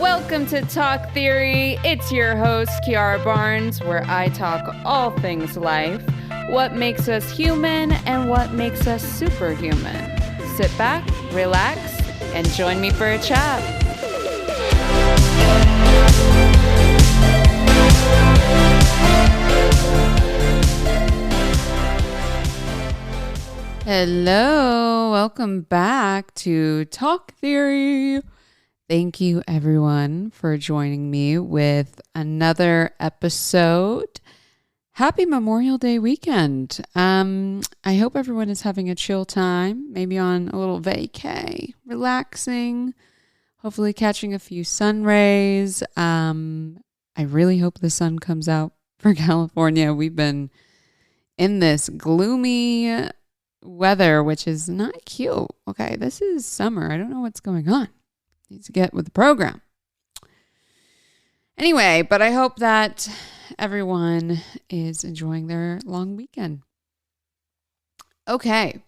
Welcome to Talk Theory. It's your host, Kiara Barnes, where I talk all things life, what makes us human, and what makes us superhuman. Sit back, relax, and join me for a chat. Hello, welcome back to Talk Theory. Thank you, everyone, for joining me with another episode. Happy Memorial Day weekend. I hope everyone is having a chill time, maybe on a little vacay, relaxing, hopefully catching a few sun rays. I really hope the sun comes out for California. We've been in this gloomy weather, which is not cute. Okay, this is summer. I don't know what's going on. Need to get with the program. Anyway, but I hope that everyone is enjoying their long weekend. Okay,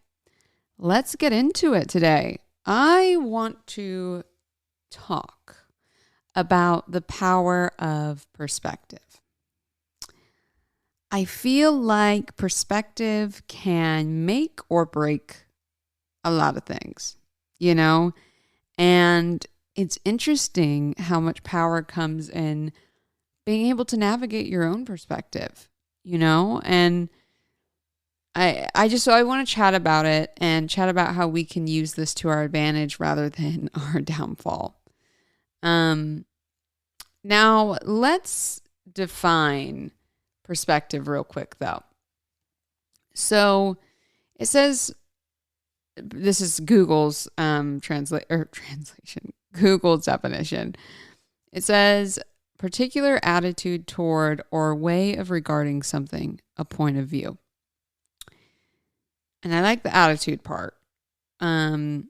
let's get into it today. I want to talk about the power of perspective. I feel like perspective can make or break a lot of things, you know? And it's interesting how much power comes in being able to navigate your own perspective, you know? And I want to chat about it and chat about how we can use this to our advantage rather than our downfall. Now let's define perspective real quick though. So it says, this is Google's translation, Google's definition. It says particular attitude toward or way of regarding something, a point of view. And I like the attitude part. And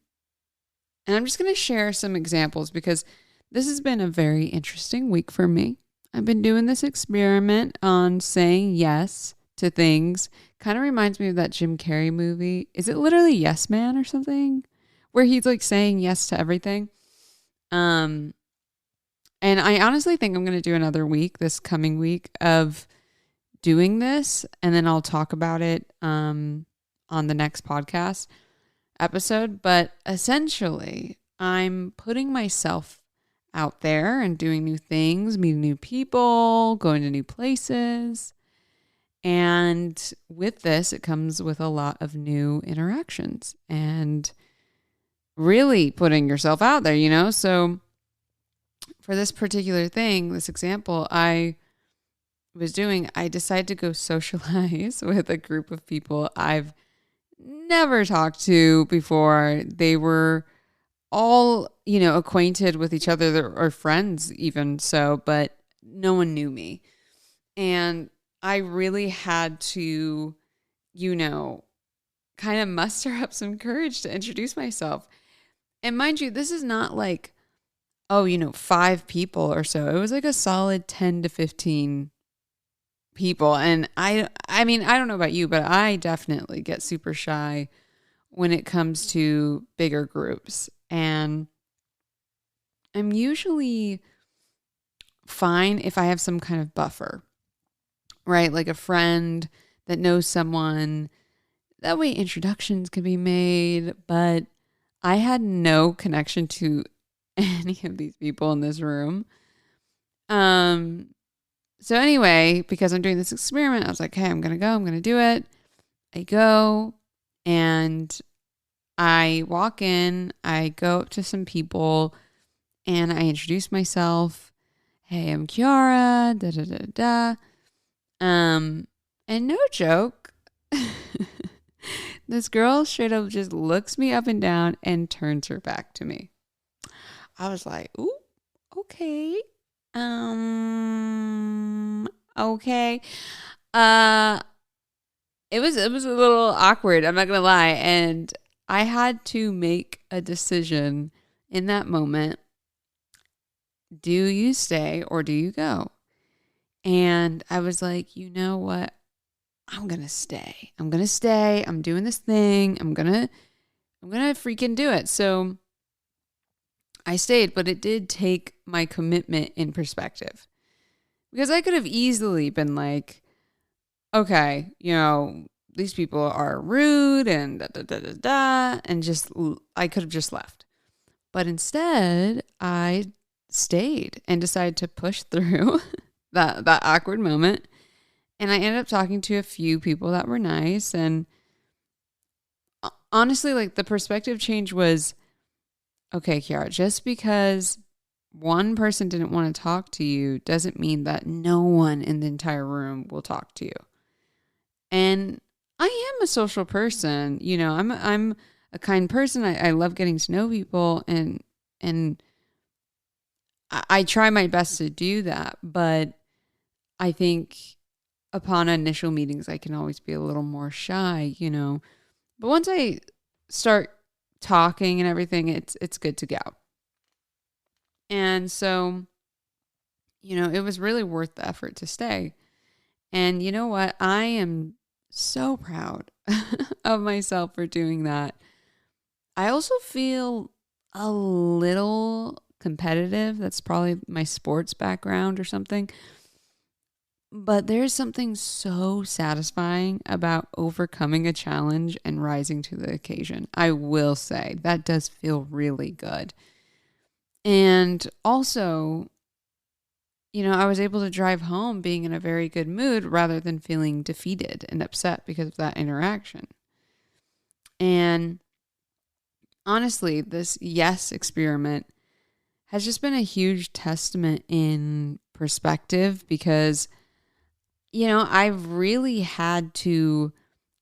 I'm just going to share some examples because this has been a very interesting week for me. I've been doing this experiment on saying yes to things. Kind of reminds me of that Jim Carrey movie. Is it literally Yes Man or something? Where he's like saying yes to everything. And I honestly think I'm going to do another week, this coming week, of doing this. And then I'll talk about it on the next podcast episode. But essentially, I'm putting myself out there and doing new things, meeting new people, going to new places. And with this, it comes with a lot of new interactions and really putting yourself out there, you know? So for this particular thing, this example I was doing, I decided to go socialize with a group of people I've never talked to before. They were all, you know, acquainted with each other or friends even so, but no one knew me. And I really had to, you know, kind of muster up some courage to introduce myself. And mind you, this is not like, 5 people or so. It was like a solid 10 to 15 people. And I mean, I don't know about you, but I definitely get super shy when it comes to bigger groups. And I'm usually fine if I have some kind of buffer, right? Like a friend that knows someone. That way introductions can be made. But I had no connection to any of these people in this room. So anyway, because I'm doing this experiment, I was like, hey, I'm going to do it. I go and I walk in, I go up to some people and I introduce myself. Hey, I'm Kiara, da da da da. And no joke, this girl straight up just looks me up and down and turns her back to me. I was like, ooh, okay. Okay. It was a little awkward, I'm not gonna lie. And I had to make a decision in that moment. Do you stay or do you go? And I was like, you know what? I'm going to stay. I'm doing this thing. I'm going to freaking do it. So I stayed, but it did take my commitment in perspective. Because I could have easily been like, okay, these people are rude and da da da da da, and I could have just left. But instead, I stayed and decided to push through that awkward moment. And I ended up talking to a few people that were nice. And honestly, like the perspective change was, okay, Kiara, just because one person didn't want to talk to you doesn't mean that no one in the entire room will talk to you. And I am a social person, I'm a kind person. I love getting to know people, and I try my best to do that. But I think upon initial meetings, I can always be a little more shy, But once I start talking and everything, it's good to go. And so, it was really worth the effort to stay. And you know what? I am so proud of myself for doing that. I also feel a little competitive. That's probably my sports background or something. But there's something so satisfying about overcoming a challenge and rising to the occasion. I will say that does feel really good. And also, I was able to drive home being in a very good mood rather than feeling defeated and upset because of that interaction. And honestly, this yes experiment has just been a huge testament in perspective because, I've really had to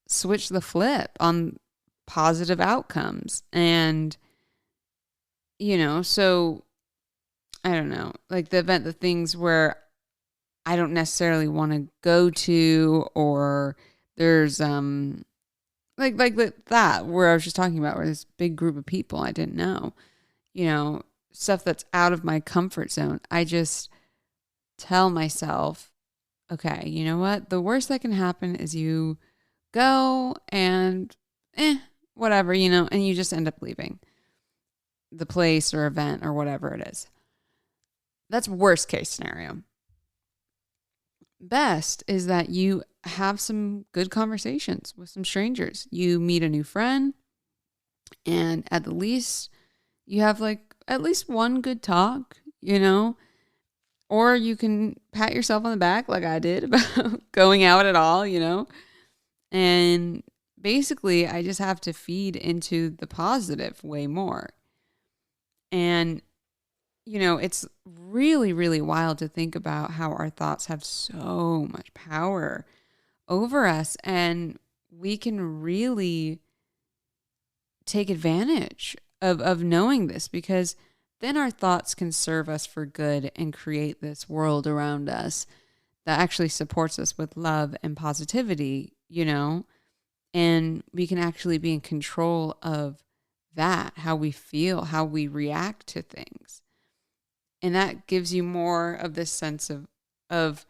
switch the flip on positive outcomes. And, so I don't know, like the things where I don't necessarily want to go to, or there's like that where I was just talking about, where this big group of people I didn't know, stuff that's out of my comfort zone. I just tell myself, okay, you know what? The worst that can happen is you go and whatever, and you just end up leaving the place or event or whatever it is. That's worst case scenario. Best is that you have some good conversations with some strangers. You meet a new friend, and at the least you have like at least one good talk, or you can pat yourself on the back like I did about going out at all, and basically I just have to feed into the positive way more. And it's really, really wild to think about how our thoughts have so much power over us, and we can really take advantage of knowing this, because then our thoughts can serve us for good and create this world around us that actually supports us with love and positivity, and we can actually be in control of that, how we feel, how we react to things. And that gives you more of this sense of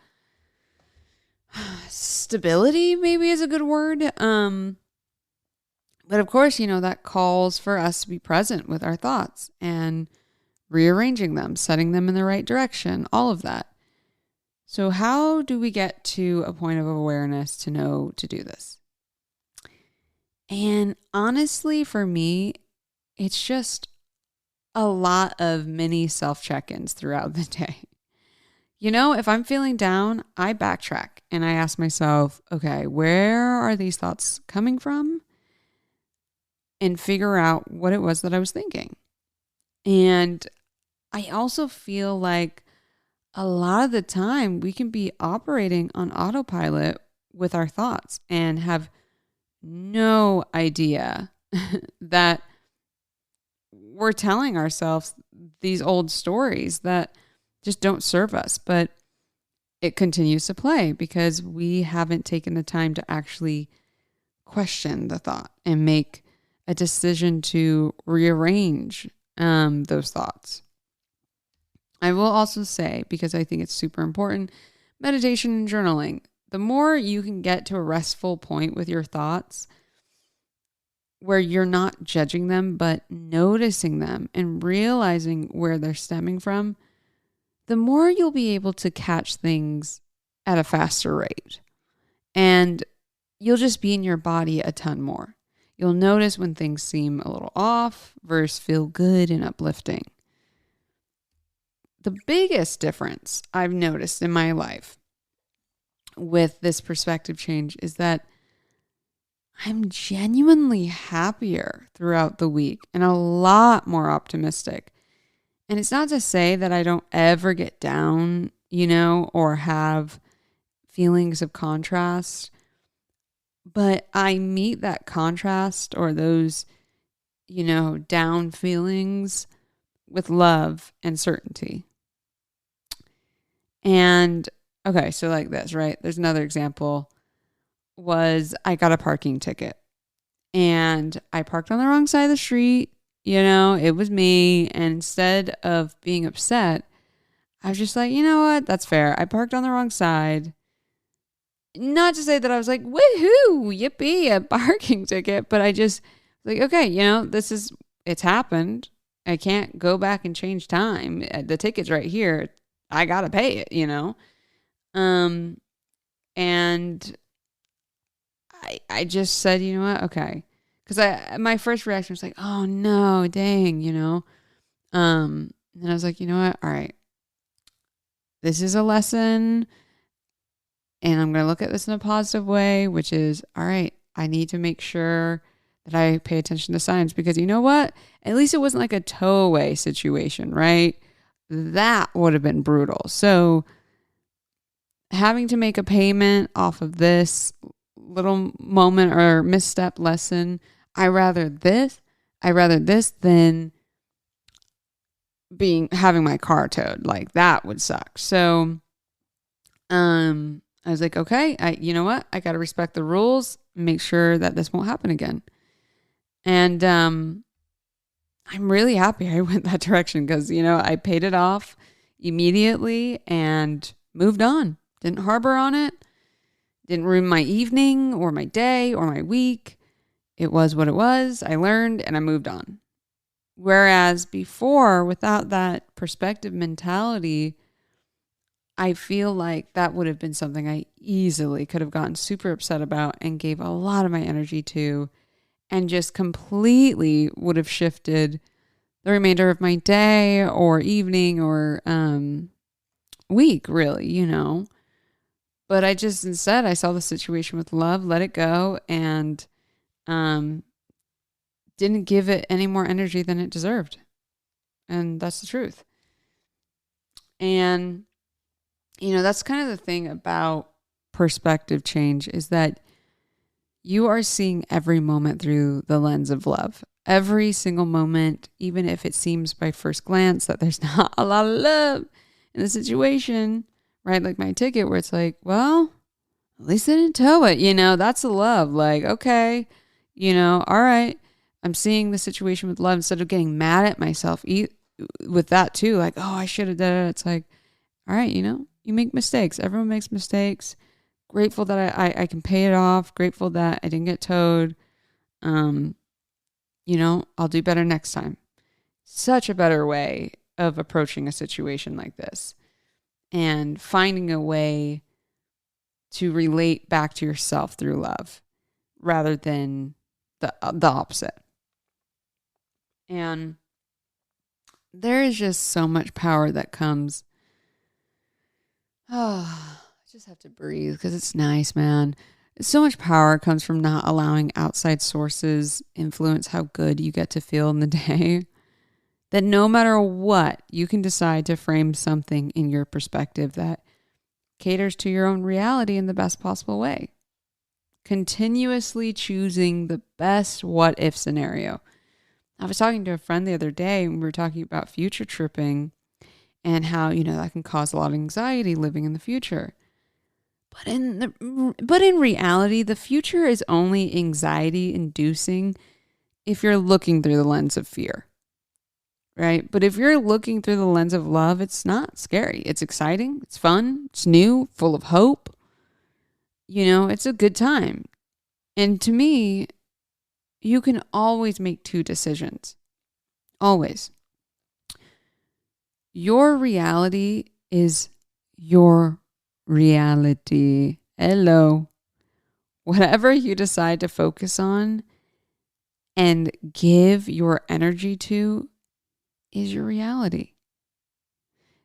stability, maybe is a good word. But of course, that calls for us to be present with our thoughts and rearranging them, setting them in the right direction, all of that. So how do we get to a point of awareness to know to do this? And honestly, for me, it's just a lot of mini self-check-ins throughout the day. If I'm feeling down, I backtrack and I ask myself, okay, where are these thoughts coming from? And figure out what it was that I was thinking. And I also feel like a lot of the time we can be operating on autopilot with our thoughts and have no idea that we're telling ourselves these old stories that just don't serve us, but it continues to play because we haven't taken the time to actually question the thought and make a decision to rearrange those thoughts. I will also say, because I think it's super important, meditation and journaling. The more you can get to a restful point with your thoughts, where you're not judging them, but noticing them and realizing where they're stemming from, the more you'll be able to catch things at a faster rate. And you'll just be in your body a ton more. You'll notice when things seem a little off versus feel good and uplifting. The biggest difference I've noticed in my life with this perspective change is that I'm genuinely happier throughout the week and a lot more optimistic. And it's not to say that I don't ever get down, or have feelings of contrast, but I meet that contrast or those, down feelings with love and certainty. And okay, so like this, right? There's another example was I got a parking ticket and I parked on the wrong side of the street. It was me. And instead of being upset, I was just like, you know what? That's fair. I parked on the wrong side. Not to say that I was like, woohoo, yippee, a parking ticket. But I just like, okay, it's happened. I can't go back and change time. The ticket's right here. I got to pay it, and I just said, you know what? Okay. Because my first reaction was like, oh no, dang, And I was like, you know what? All right. This is a lesson. And I'm going to look at this in a positive way, which is, all right, I need to make sure that I pay attention to signs because you know what? At least it wasn't like a towaway situation, right? That would have been brutal. So having to make a payment off of this little moment or misstep lesson, I rather this than having my car towed. Like that would suck. So I was like, okay, you know what? I got to respect the rules, make sure that this won't happen again. And I'm really happy I went that direction because, I paid it off immediately and moved on. Didn't harbor on it. Didn't ruin my evening or my day or my week. It was what it was. I learned and I moved on. Whereas before, without that perspective mentality, I feel like that would have been something I easily could have gotten super upset about and gave a lot of my energy to and just completely would have shifted the remainder of my day or evening or week, really, But instead, I saw the situation with love, let it go, and didn't give it any more energy than it deserved. And that's the truth. And that's kind of the thing about perspective change is that you are seeing every moment through the lens of love. Every single moment, even if it seems by first glance that there's not a lot of love in the situation, right? Like my ticket where it's like, well, at least I didn't tow it, that's the love. Like, okay, all right. I'm seeing the situation with love instead of getting mad at myself with that too. Like, oh, I should have done it. It's like, all right, you make mistakes. Everyone makes mistakes. Grateful that I can pay it off. Grateful that I didn't get towed. I'll do better next time. Such a better way of approaching a situation like this and finding a way to relate back to yourself through love rather than the opposite. And there is just so much power that comes. Oh, I just have to breathe because it's nice, man. So much power comes from not allowing outside sources influence how good you get to feel in the day. That no matter what, you can decide to frame something in your perspective that caters to your own reality in the best possible way. Continuously choosing the best what if scenario. I was talking to a friend the other day and we were talking about future tripping and how, that can cause a lot of anxiety living in the future. But in reality, the future is only anxiety inducing if you're looking through the lens of fear. Right? But if you're looking through the lens of love, it's not scary. It's exciting. It's fun. It's new, full of hope. It's a good time. And to me, you can always make two decisions. Always. Your reality is your reality. Hello. Whatever you decide to focus on and give your energy to is your reality.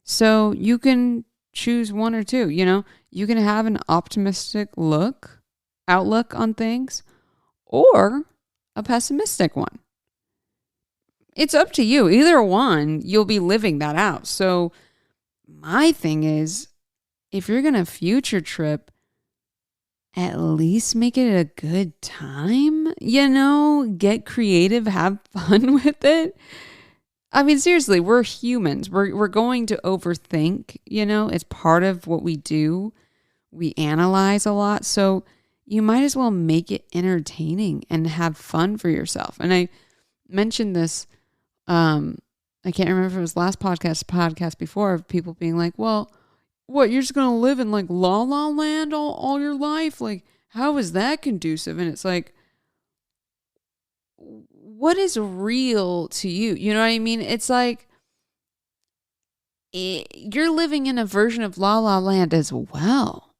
So you can choose one or two, you can have an optimistic outlook on things, or a pessimistic one. It's up to you. Either one, you'll be living that out. So my thing is, if you're going to future trip, at least make it a good time, get creative, have fun with it. I mean, seriously, we're humans. We're going to overthink, it's part of what we do. We analyze a lot. So you might as well make it entertaining and have fun for yourself. And I mentioned this, I can't remember if it was last podcast before, of people being like, well, what, you're just going to live in like La La Land all your life? Like, how is that conducive? And it's like, what is real to you? You know what I mean? It's like, you're living in a version of La La Land as well,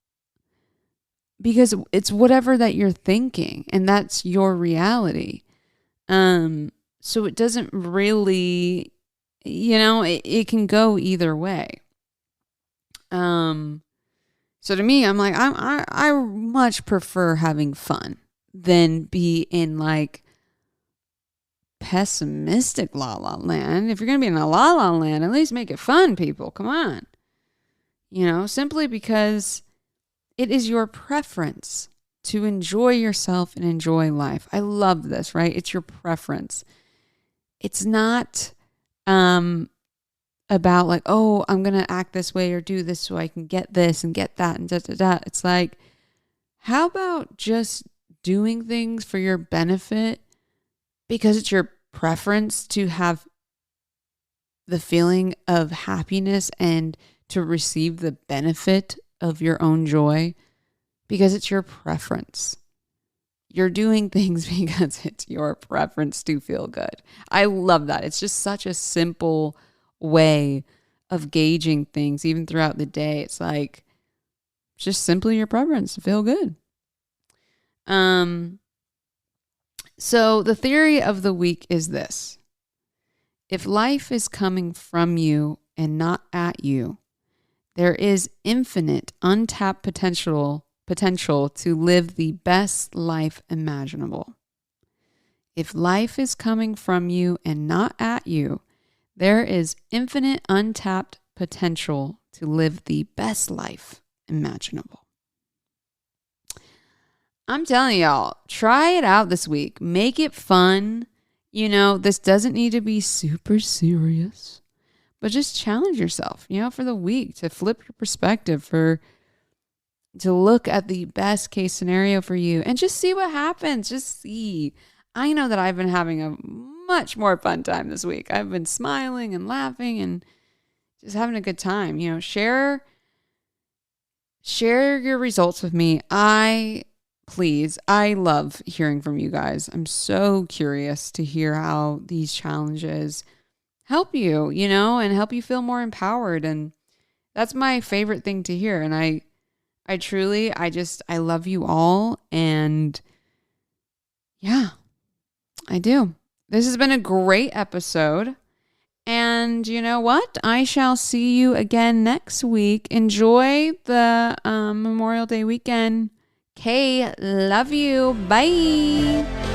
because it's whatever that you're thinking, and that's your reality. So it doesn't really, it can go either way. So to me, I'm like, I much prefer having fun than be in like pessimistic La La Land. If you're going to be in a La La Land, at least make it fun, people. Come on. Simply because it is your preference to enjoy yourself and enjoy life. I love this, right? It's your preference. It's not about like, oh, I'm going to act this way or do this so I can get this and get that and da. It's like, how about just doing things for your benefit because it's your preference to have the feeling of happiness and to receive the benefit of your own joy because it's your preference. You're doing things because it's your preference to feel good. I love that. It's just such a simple way of gauging things, even throughout the day. It's like just simply your preference to feel good. So the theory of the week is this: if life is coming from you and not at you, there is infinite untapped potential to live the best life imaginable. If life is coming from you and not at you, there is infinite untapped potential to live the best life imaginable. I'm telling y'all, try it out this week. Make it fun. This doesn't need to be super serious, but just challenge yourself, for the week, to flip your perspective, to look at the best case scenario for you and just see what happens. Just see. I know that I've been having a much more fun time this week. I've been smiling and laughing and just having a good time. Share your results with me. I love hearing from you guys. I'm so curious to hear how these challenges help you, and help you feel more empowered. And that's my favorite thing to hear. And I truly, I love you all. And yeah, I do. This has been a great episode. And you know what? I shall see you again next week. Enjoy the Memorial Day weekend. Okay, love you. Bye.